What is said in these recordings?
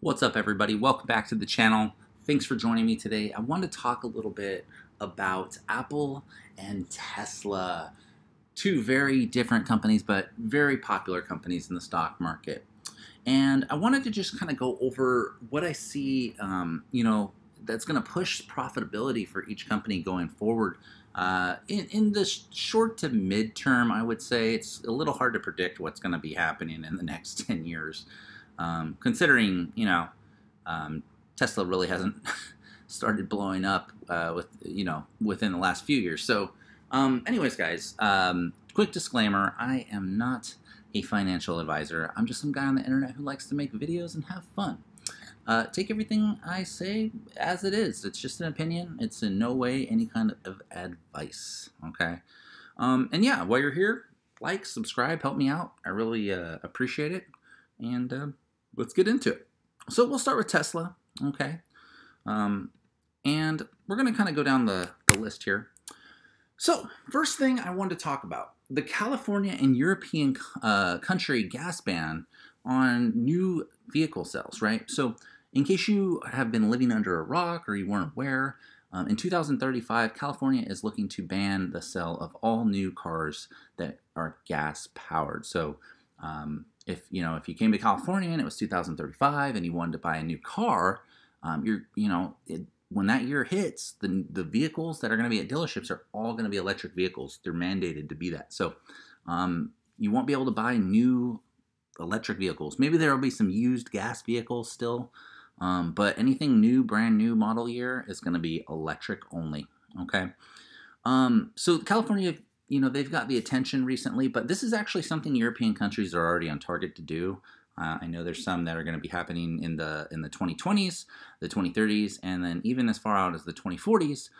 What's up, everybody? Welcome back to the channel. Thanks for joining me today. I want to talk a little bit about Apple and Tesla, two very different companies, but very popular companies in the stock market. And I wanted to just kind of go over what I see, that's going to push profitability for each company going forward. In the short to mid-term, I would say it's a little hard to predict what's going to be happening in the next 10 years. Considering, Tesla really hasn't started blowing up within the last few years. So, anyways, guys, quick disclaimer: I am not a financial advisor. I'm just some guy on the internet who likes to make videos and have fun. Take everything I say as it is. It's just an opinion. It's in no way any kind of advice. Okay. And yeah, while you're here, like, subscribe, help me out. I really appreciate it. And let's get into it. So we'll start with Tesla, okay? And we're going to kind of go down the list here. So first thing I wanted to talk about, the California and European country gas ban on new vehicle sales, right? So in case you have been living under a rock or you weren't aware, in 2035, California is looking to ban the sale of all new cars that are gas powered. So if you came to California and it was 2035 and you wanted to buy a new car, when that year hits, the vehicles that are going to be at dealerships are all going to be electric vehicles. They're mandated to be that. So you won't be able to buy new electric vehicles. Maybe there will be some used gas vehicles still, but anything new, brand new model year is going to be electric only. Okay. So California, they've got the attention recently, but this is actually something European countries are already on target to do. I know there's some that are going to be happening in the 2020s, the 2030s, and then even as far out as the 2040s.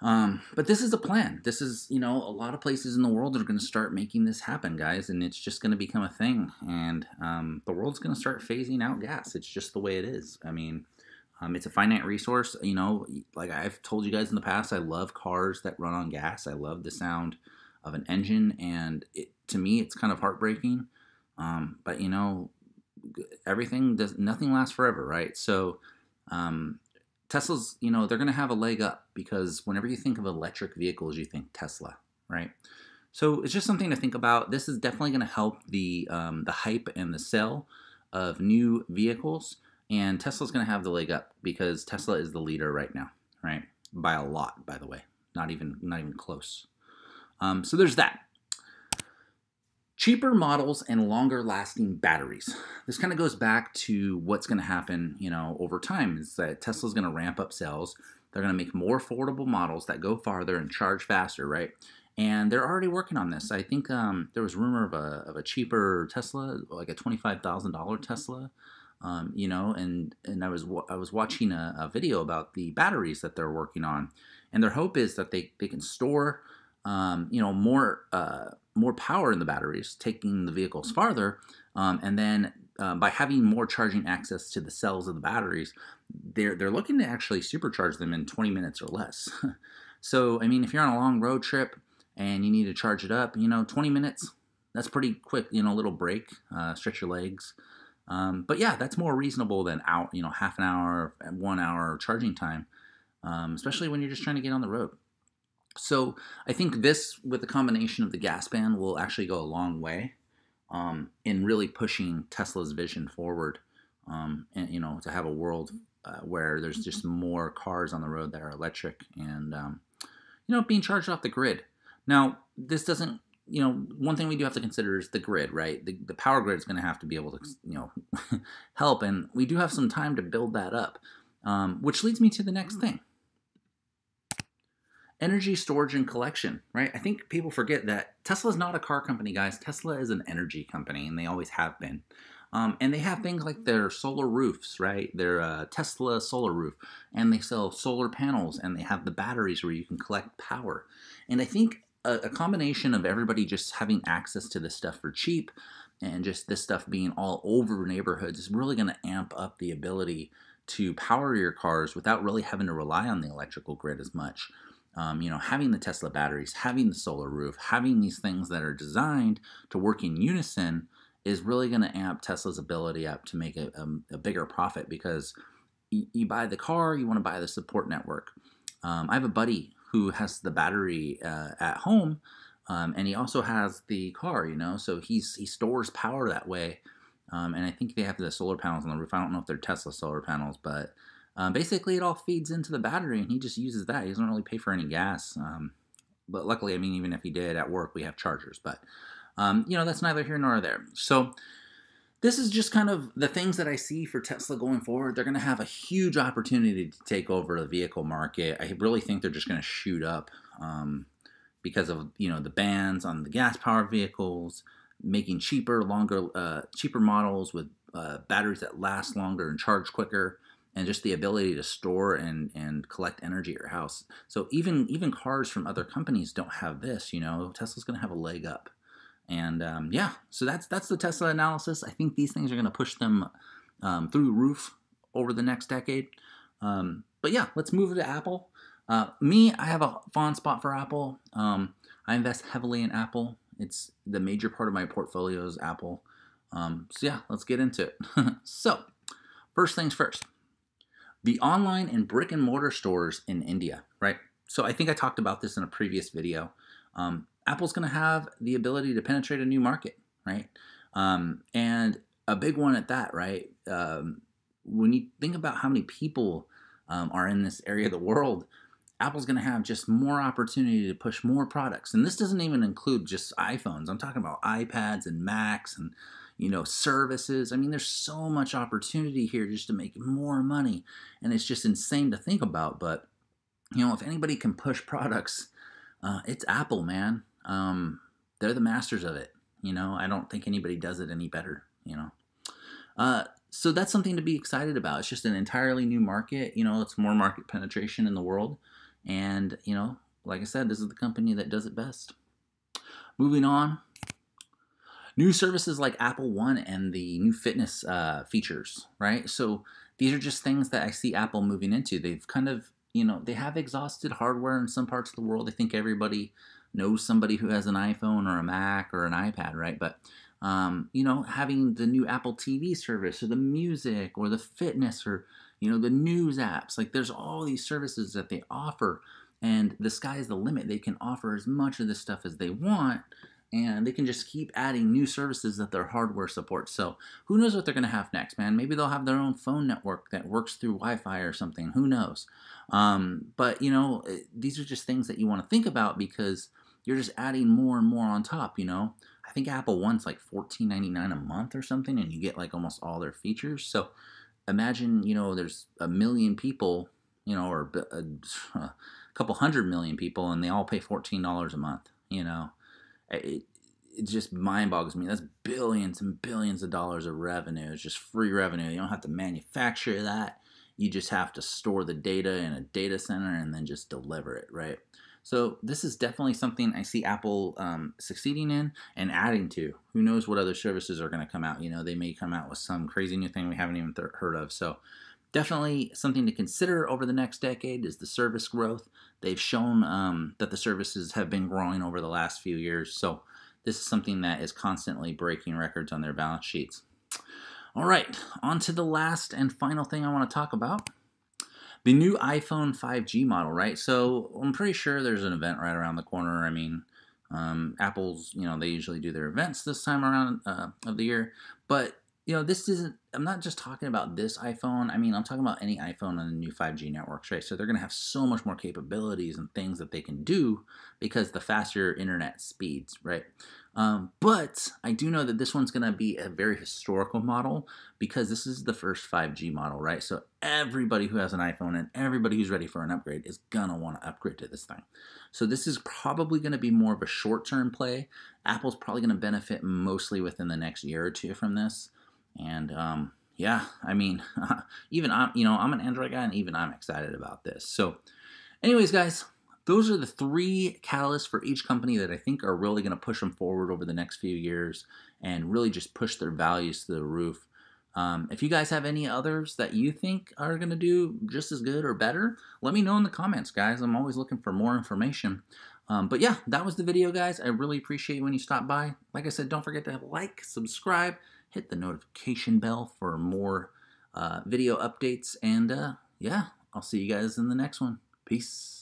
But this is a plan. This is, a lot of places in the world are going to start making this happen, guys, and it's just going to become a thing. And the world's going to start phasing out gas. It's just the way it is. I mean, it's a finite resource. Like I've told you guys in the past, I love cars that run on gas. I love the sound of an engine, and to me, it's kind of heartbreaking. But nothing lasts forever, right? So Tesla's, they're going to have a leg up because whenever you think of electric vehicles, you think Tesla, right? So it's just something to think about. This is definitely going to help the hype and the sale of new vehicles. And Tesla's going to have the leg up because Tesla is the leader right now, right? By a lot, by the way. Not even close. So there's that. Cheaper models and longer lasting batteries. This kind of goes back to what's going to happen, over time, is that Tesla's going to ramp up sales. They're going to make more affordable models that go farther and charge faster, right? And they're already working on this. I think there was rumor of a cheaper Tesla, like a $25,000 Tesla. And I was watching a video about the batteries that they're working on, and their hope is that they can store more power in the batteries, taking the vehicles farther, and then by having more charging access to the cells of the batteries, they're looking to actually supercharge them in 20 minutes or less. So I mean, if you're on a long road trip and you need to charge it up, 20 minutes, that's pretty quick. Little break, stretch your legs. But yeah, that's more reasonable than half an hour, 1 hour charging time, especially when you're just trying to get on the road. So I think this, with the combination of the gas ban, will actually go a long way in really pushing Tesla's vision forward, and to have a world where there's just more cars on the road that are electric and being charged off the grid. Now, this doesn't. One thing we do have to consider is the grid, right? The power grid is going to have to be able to, help, and we do have some time to build that up, which leads me to the next thing. Energy storage and collection, right? I think people forget that Tesla is not a car company, guys. Tesla is an energy company, and they always have been. And they have things like their solar roofs, right? Their Tesla solar roof, and they sell solar panels, and they have the batteries where you can collect power. And I think a combination of everybody just having access to this stuff for cheap and just this stuff being all over neighborhoods is really going to amp up the ability to power your cars without really having to rely on the electrical grid as much. Having the Tesla batteries, having the solar roof, having these things that are designed to work in unison is really going to amp Tesla's ability up to make a bigger profit, because you buy the car, you want to buy the support network. I have a buddy who has the battery at home, and he also has the car, so he stores power that way. And I think they have the solar panels on the roof. I don't know if they're Tesla solar panels, but basically it all feeds into the battery, and he just uses that. He doesn't really pay for any gas. But luckily, I mean, even if he did at work, we have chargers. But, that's neither here nor there. So this is just kind of the things that I see for Tesla going forward. They're going to have a huge opportunity to take over the vehicle market. I really think they're just going to shoot up because of, the bans on the gas-powered vehicles, making cheaper models with batteries that last longer and charge quicker, and just the ability to store and collect energy at your house. So even cars from other companies don't have this. Tesla's going to have a leg up. And so that's the Tesla analysis. I think these things are going to push them through the roof over the next decade. But yeah, let's move to Apple. I have a fond spot for Apple. I invest heavily in Apple. It's the major part of my portfolio is Apple. So yeah, let's get into it. So first things first, the online and brick and mortar stores in India, right? So I think I talked about this in a previous video. Apple's going to have the ability to penetrate a new market, right? And a big one at that, right? When you think about how many people are in this area of the world, Apple's going to have just more opportunity to push more products. And this doesn't even include just iPhones. I'm talking about iPads and Macs and, services. I mean, there's so much opportunity here just to make more money. And it's just insane to think about. But, if anybody can push products, it's Apple, man. They're the masters of it. I don't think anybody does it any better, So that's something to be excited about. It's just an entirely new market. It's more market penetration in the world. And, like I said, this is the company that does it best. Moving on. New services like Apple One and the new fitness features, right? So these are just things that I see Apple moving into. They've kind of, they have exhausted hardware in some parts of the world. I think everybody knows somebody who has an iPhone or a Mac or an iPad, right? But, having the new Apple TV service or the music or the fitness or, the news apps, like there's all these services that they offer, and the sky's the limit. They can offer as much of this stuff as they want, and they can just keep adding new services that their hardware supports. So who knows what they're going to have next, man? Maybe they'll have their own phone network that works through Wi-Fi or something. Who knows? But, these are just things that you want to think about, because you're just adding more and more on top, I think Apple One's like $14.99 a month or something, and you get like almost all their features. So imagine, there's a million people, or a couple 100 million people, and they all pay $14 a month, It just mind boggles me. That's billions and billions of dollars of revenue. It's just free revenue. You don't have to manufacture that. You just have to store the data in a data center and then just deliver it, right? So this is definitely something I see Apple succeeding in and adding to. Who knows what other services are going to come out? They may come out with some crazy new thing we haven't even heard of. So definitely something to consider over the next decade is the service growth. They've shown that the services have been growing over the last few years. So this is something that is constantly breaking records on their balance sheets. All right, on to the last and final thing I want to talk about. The new iPhone 5G model, right? So I'm pretty sure there's an event right around the corner. I mean, Apple's, they usually do their events this time around of the year. But, this isn't, I'm not just talking about this iPhone. I mean, I'm talking about any iPhone on the new 5G networks, right? So they're going to have so much more capabilities and things that they can do because the faster internet speeds, right? But I do know that this one's going to be a very historical model because this is the first 5G model, right? So everybody who has an iPhone and everybody who's ready for an upgrade is going to want to upgrade to this thing. So this is probably going to be more of a short-term play. Apple's probably going to benefit mostly within the next year or two from this. And yeah, I mean, even I'm an Android guy, and even I'm excited about this. So anyways, guys, those are the 3 catalysts for each company that I think are really going to push them forward over the next few years and really just push their values to the roof. If you guys have any others that you think are going to do just as good or better, let me know in the comments, guys. I'm always looking for more information. But yeah, that was the video, guys. I really appreciate when you stop by. Like I said, don't forget to like, subscribe, hit the notification bell for more video updates. And yeah, I'll see you guys in the next one. Peace.